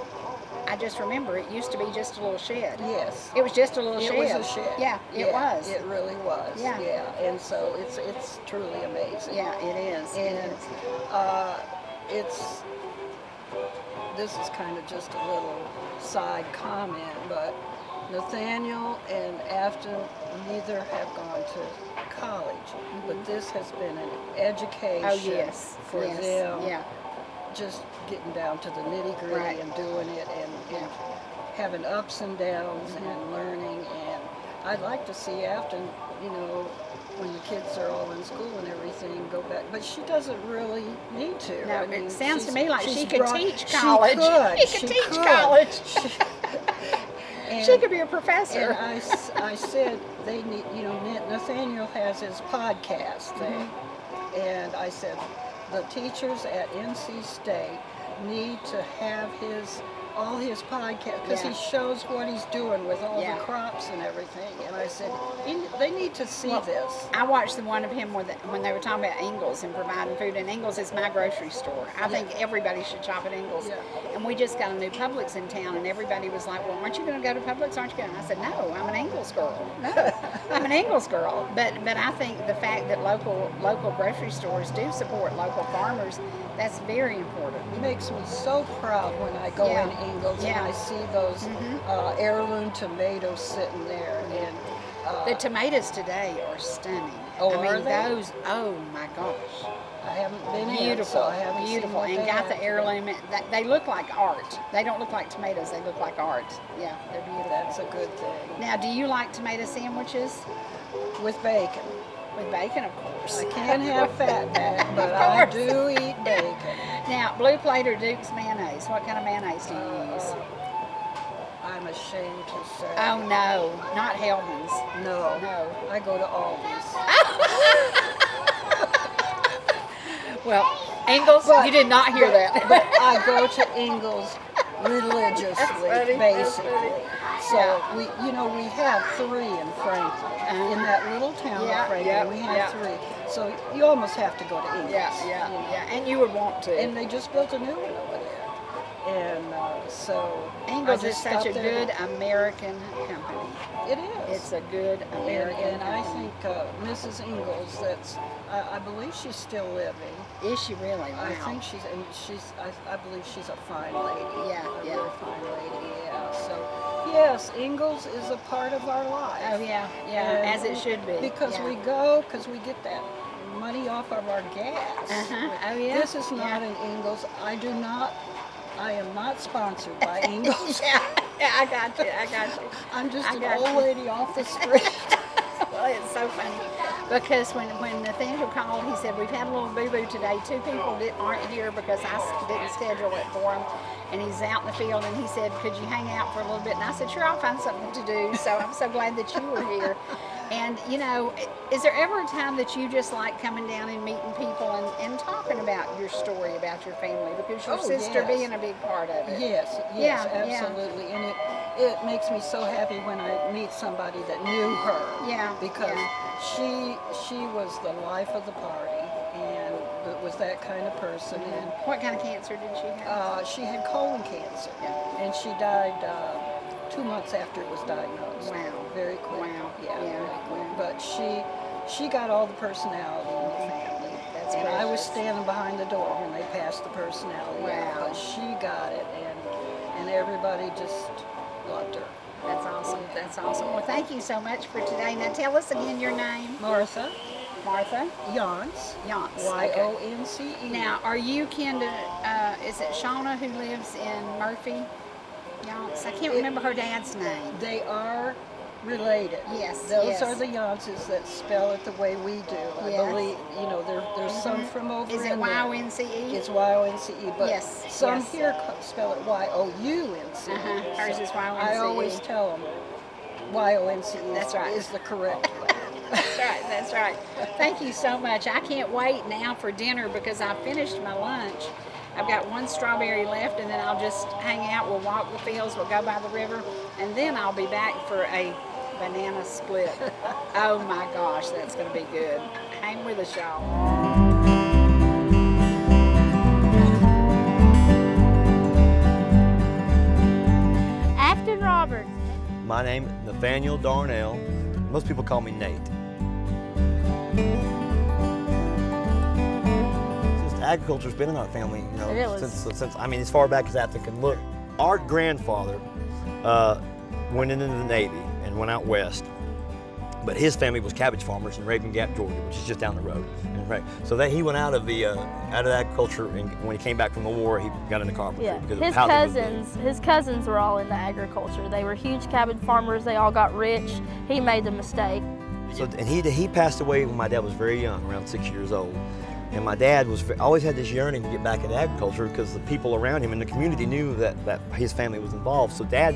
I just remember it used to be just a little shed. Yes. It was just a little shed. It was a shed. Yeah, it was. It really was. Yeah. And so it's truly amazing. Yeah, it is. And this is kind of just a little side comment, but Nathaniel and Afton neither have gone to college, but this has been an education for them. Yeah. Just getting down to the nitty-gritty and doing it and having ups and downs and learning. And I'd like to see Afton, when the kids are all in school and everything, go back. But she doesn't really need to. No, I mean, it sounds to me like she could teach She college. could. She could teach college. She could be a professor. And I said they need, Nathaniel has his podcast thing, and I said the teachers at NC State need to have all his podcasts, because he shows what he's doing with all the crops and everything. And I said, they need to see this. I watched the one of him when they were talking about Ingles and providing food, and Ingles is my grocery store. I think everybody should shop at Ingles. And we just got a new Publix in town, and everybody was like, well, aren't you going to go to Publix? Aren't you going to? I said, no, I'm an Ingles girl. No, I'm an Ingles girl. But I think the fact that local grocery stores do support local farmers, that's very important. It makes me so proud when I go in Ingles and I see those heirloom tomatoes sitting there. And the tomatoes today are stunning. Oh, are they? Those, oh my gosh. I haven't been beautiful, in, so I haven't beautiful, seen and what got they the heirloom. They look like art. They don't look like tomatoes. They look like art. Yeah, they're beautiful. That's a good thing. Now, do you like tomato sandwiches? With bacon. With bacon, of course. I can't have fat back, but I do eat bacon. Now, Blue Plate or Duke's mayonnaise? What kind of mayonnaise do you use? I'm ashamed to say. Oh no, not Hellman's. No. No. I go to Aldi's. Well, Ingles, you did not hear that. But I go to Ingles religiously, basically. So we have 3 in Franklin. In that little town of Franklin, we have 3. So you almost have to go to Ingles. Yeah. And you would want to. And they just built a new one over there. And so Ingles is such a good American company. It is. It's a good American and I think Mrs. Ingles, I believe she's still living. Is she really? Wow. I think I believe she's a fine lady. Yeah, a very fine lady. Yeah. So yes, Ingles is a part of our life. Oh yeah, as it should be. Because we go, because we get that money off of our gas. Oh yeah. This is not an Ingles. I am not sponsored by Ingles. I got you. I'm just an old lady off the street. Well, it's so funny because when Nathaniel called, he said, we've had a little boo-boo today. 2 people aren't here because I didn't schedule it for him. And he's out in the field, and he said, could you hang out for a little bit? And I said, sure, I'll find something to do. So I'm so glad that you were here. And, is there ever a time that you just like coming down and meeting people and talking about your story, about your family? Because your sister being a big part of it. Yes, absolutely. And it makes me so happy when I meet somebody that knew her. Yeah. Because she was the life of the party, and was that kind of person. And what kind of cancer did she have? She had colon cancer. Yeah. And she died 2 months after it was diagnosed. Wow. Very quick. Wow. Yeah, very quick. But she got all the personality in the family. That's and precious. I was standing behind the door when they passed the personality out. But she got it, and everybody just loved her. That's awesome. That's awesome. Well, thank you so much for today. Now tell us again your name. Martha. Yonce. Y-O-N-C-E. Now, are you kin to, is it Shauna who lives in Murphy? Yonts. I can't remember her dad's name. They are related. Yes, Those yes. are the Yontses that spell it the way we do. I Yes. believe, there's some from over Is in it there. Y-O-N-C-E? It's Y-O-N-C-E, but Yes, some yes. here spell it Y-O-U-N-C-E. Hers is Y-O-N-C-E. I always tell them Y-O-N-C-E That's right. is the correct way. That's right, that's right. Thank you so much. I can't wait now for dinner because I finished my lunch. I've got one strawberry left, and then I'll just hang out. We'll walk the fields, we'll go by the river, and then I'll be back for a banana split. Oh my gosh, that's going to be good. Hang with us, y'all. Afton Roberts. My name is Nathaniel Darnell. Most people call me Nate. Just agriculture's been in our family, since as far back as I can look. Our grandfather went into the Navy and went out west, but his family was cabbage farmers in Raven Gap, Georgia, which is just down the road. So that he went out of agriculture, and when he came back from the war, he got into carpentry. Yeah, Because his cousins were all in the agriculture. They were huge cabbage farmers. They all got rich. He made the mistake. And he passed away when my dad was very young, around 6 years old. And my dad always had this yearning to get back into agriculture because the people around him in the community knew that his family was involved. So Dad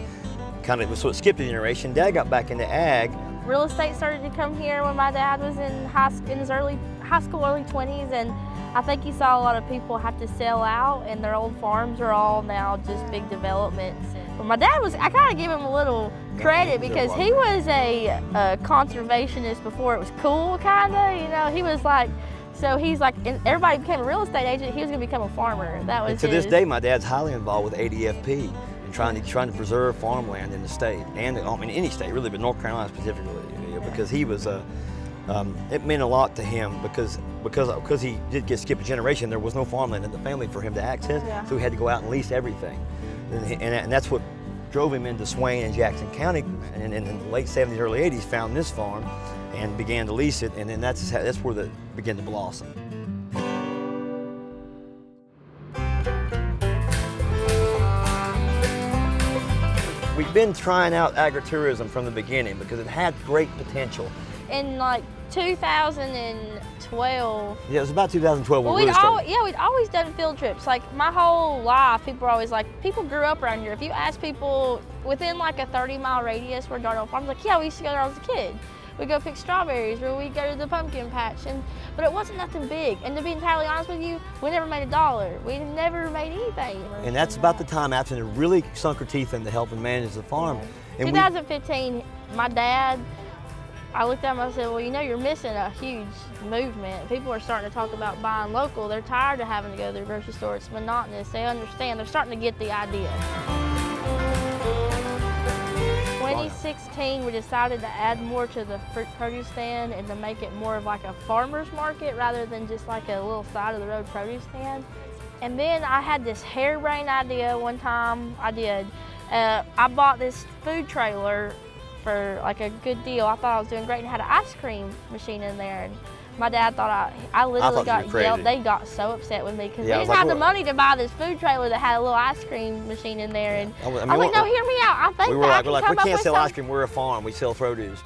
it skipped a generation. Dad got back into ag. Real estate started to come here when my dad was in his early school, early 20s, and I think he saw a lot of people have to sell out, and their old farms are all now just big developments. But my dad I kind of give him a little credit because he was a conservationist before it was cool, kind of. He was like, so he's like, and everybody became a real estate agent. He was going to become a farmer. That was And to this day, my dad's highly involved with ADFP and trying to preserve farmland in the state, and any state really, but North Carolina specifically, because he was it meant a lot to him because he did skip a generation. There was no farmland in the family for him to access, so he had to go out and lease everything, and that's what drove him into Swain and Jackson County, and in the late 70s, early 80s, found this farm and began to lease it, and then that's where it began to blossom. We've been trying out agritourism from the beginning because it had great potential. In like 2012. Yeah, it was about 2012 when we we'd started. always done field trips. Like my whole life, people were always like, people grew up around here. If you ask people within like a 30-mile radius where Darnell Farms, like, yeah, we used to go there when I was a kid. We'd go pick strawberries, or we'd go to the pumpkin patch, but it wasn't nothing big. And to be entirely honest with you, we never made $1. We never made anything. And that's about the time after they really sunk her teeth into helping manage the farm. And 2015, my dad, I looked at him and I said, well, you're missing a huge movement. People are starting to talk about buying local. They're tired of having to go to the grocery store. It's monotonous. They understand. They're starting to get the idea. 2016, we decided to add more to the fruit produce stand and to make it more of like a farmer's market rather than just like a little side of the road produce stand. And then I had this harebrained idea one time. I bought this food trailer for like a good deal. I thought I was doing great and had an ice cream machine in there. And my dad thought I literally got yelled. They got so upset with me because they didn't have the money to buy this food trailer that had a little ice cream machine in there. And I was like, no, hear me out. I think we can't sell ice cream. We're a farm. We sell produce.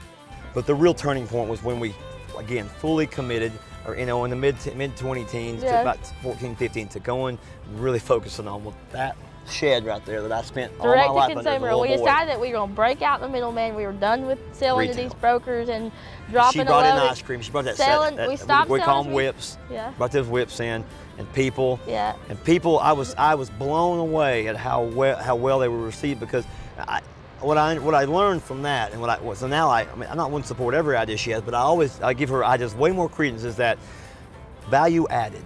But the real turning point was when we, again, fully committed, or in the mid 20-teens to about 14, 15, to going really focusing on that shed right there that I spent all my life under as a little boy. We decided that we were going to break out the middleman. We were done with selling to these brokers and dropping. She brought in ice cream. She brought that selling. We stopped we call selling. them whips. Yeah. Brought those whips in, and people. Yeah. And people, I was blown away at how well they were received, because what I learned from that, and I wouldn't support every idea she has, but I give her ideas way more credence, is that value added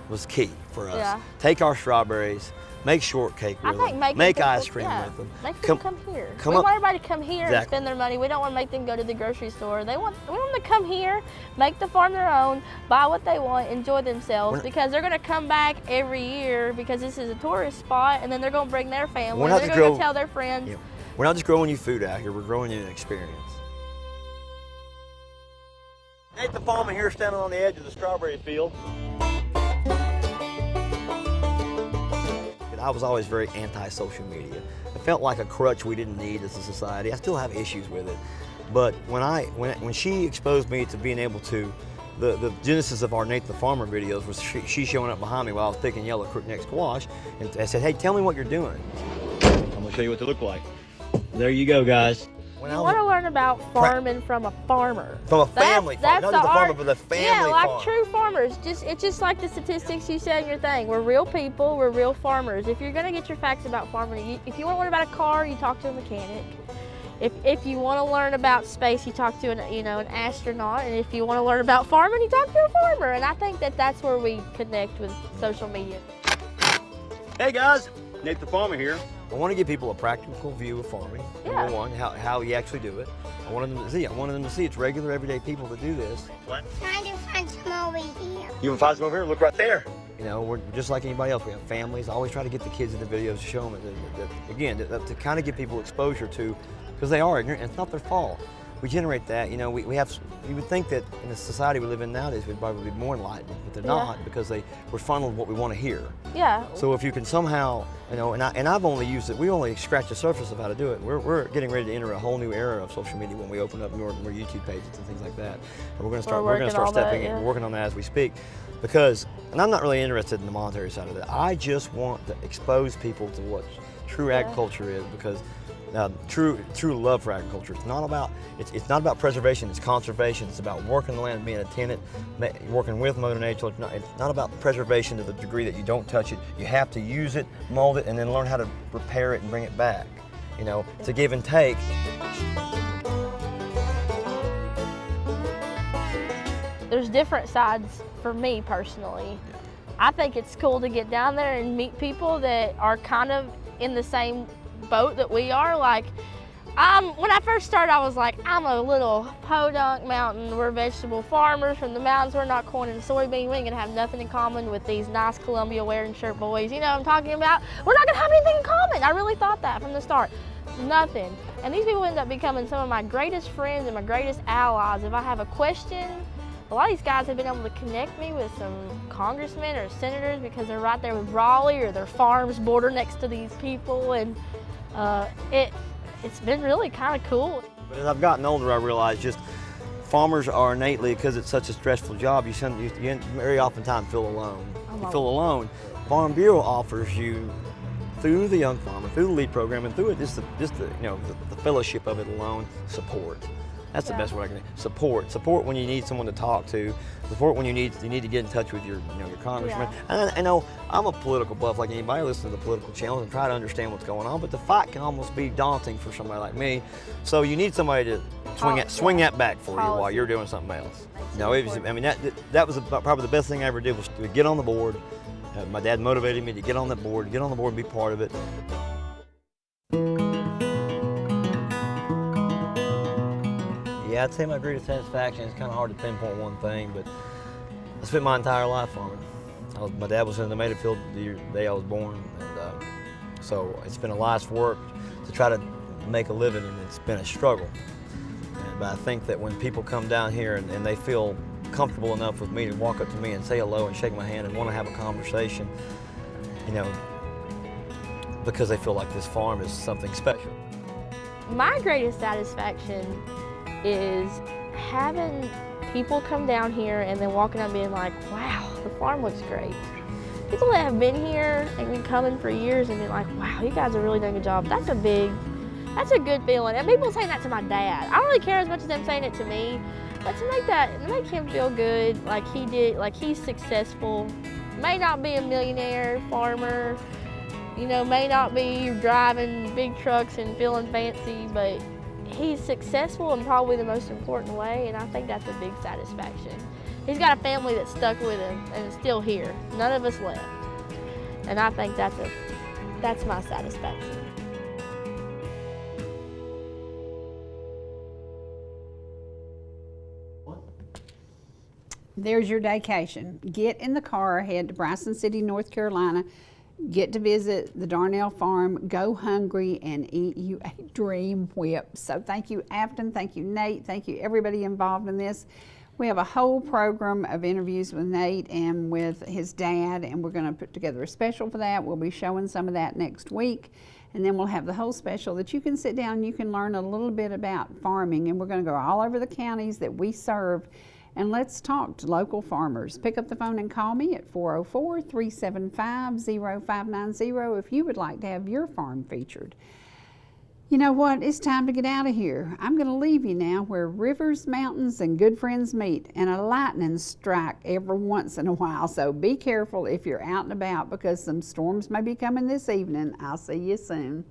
was key for us. Yeah. Take our strawberries, make shortcake with them, make ice cream with them. Make them come here. We want everybody to come here and spend their money. We don't want to make them go to the grocery store. We want them to come here, make the farm their own, buy what they want, enjoy themselves, because they're going to come back every year because this is a tourist spot, and then they're going to bring their family. They're going to tell their friends. Yeah. We're not just growing you food out here, we're growing you an experience. Nate the farmer here standing on the edge of the strawberry field. I was always very anti-social media. It felt like a crutch we didn't need as a society. I still have issues with it. But when she exposed me to being able to, the genesis of our Nate the Farmer videos was she showing up behind me while I was picking yellow crookneck squash, and I said, hey, tell me what you're doing. I'm gonna show you what they look like. There you go, guys. You want to learn about farming from a farmer. From a family farm, not just a farmer, but a family farm. Yeah, like true farmers. It's just like the statistics you said in your thing. We're real people, we're real farmers. If you're gonna get your facts about farming, if you want to learn about a car, you talk to a mechanic. If you want to learn about space, you talk to an astronaut, and if you want to learn about farming, you talk to a farmer. And I think that's where we connect with social media. Hey guys, Nate the Farmer here. I want to give people a practical view of farming. Yeah. Number one, how you actually do it. I wanted them to see it's regular, everyday people that do this. What? Trying to find some over here. You can find some over here. Look right there. You know, we're just like anybody else. We have families. I always try to get the kids in the videos to show them to kind of give people exposure to, because they are ignorant and it's not their fault. We generate that, you know, you would think that in the society we live in nowadays we'd probably be more enlightened, but they're not, because we're funneled what we want to hear. Yeah. So if you can somehow, you know, and I've only used it, we only scratched the surface of how to do it. We're getting ready to enter a whole new era of social media when we open up more YouTube pages and things like that. And we're going to start stepping in. We're working on that as we speak, because, and I'm not really interested in the monetary side of it. I just want to expose people to what true agriculture is, because true love for agriculture. It's not about preservation. It's conservation. It's about working the land, being a tenant, working with Mother Nature. It's not about preservation to the degree that you don't touch it. You have to use it, mold it, and then learn how to repair it and bring it back. You know, it's a give and take. There's different sides for me personally. I think it's cool to get down there and meet people that are kind of in the same boat that we are. Like, when I first started, I was like, I'm a little podunk mountain. We're vegetable farmers from the mountains. We're not corn and soybean. We ain't gonna have nothing in common with these nice Columbia wearing shirt boys. You know what I'm talking about? We're not gonna have anything in common. I really thought that from the start. Nothing. And these people end up becoming some of my greatest friends and my greatest allies. If I have a question, a lot of these guys have been able to connect me with some congressmen or senators because they're right there with Raleigh, or their farms border next to these people, and it's been really kind of cool. But as I've gotten older, I realize just farmers are innately, because it's such a stressful job, you very oftentimes feel alone. You feel alone. Farm Bureau offers you, through the Young Farmer, through the LEAD program, and through it, just the fellowship of it alone, support. That's the best way I can do. Support when you need someone to talk to. Support when you need to get in touch with your congressman. And I know I'm a political buff like anybody. I listen to the political channels and try to understand what's going on, but the fight can almost be daunting for somebody like me. So you need somebody to swing that back for you while you're doing something else. That was probably the best thing I ever did, was to get on the board. My dad motivated me to get on the board and be part of it. Yeah, I'd say my greatest satisfaction, it's kind of hard to pinpoint one thing, but I spent my entire life farming. My dad was in the native field the day I was born, and so it's been a life's work to try to make a living, and it's been a struggle. But I think that when people come down here and they feel comfortable enough with me to walk up to me and say hello and shake my hand and want to have a conversation, because they feel like this farm is something special. My greatest satisfaction is having people come down here and then walking up and being like, wow, the farm looks great. People that have been here and been coming for years and been like, wow, you guys are really doing a good job. That's a good feeling. And people saying that to my dad. I don't really care as much as them saying it to me, but to make him feel good, like he did, like he's successful. May not be a millionaire farmer, may not be driving big trucks and feeling fancy, but he's successful in probably the most important way, and I think that's a big satisfaction. He's got a family that's stuck with him and is still here. None of us left. And I think that's my satisfaction. There's your vacation. Get in the car, head to Bryson City, North Carolina, get to visit the Darnell farm, go hungry, and eat you a dream whip. So thank you, Afton. Thank you, Nate. Thank you, everybody involved in this. We have a whole program of interviews with Nate and with his dad, and we're going to put together a special for that. We'll be showing some of that next week, and then we'll have the whole special that you can sit down and you can learn a little bit about farming, and we're going to go all over the counties that we serve, and let's talk to local farmers. Pick up the phone and call me at 404-375-0590 if you would like to have your farm featured. You know what? It's time to get out of here. I'm going to leave you now where rivers, mountains, and good friends meet, and a lightning strike every once in a while. So be careful if you're out and about because some storms may be coming this evening. I'll see you soon.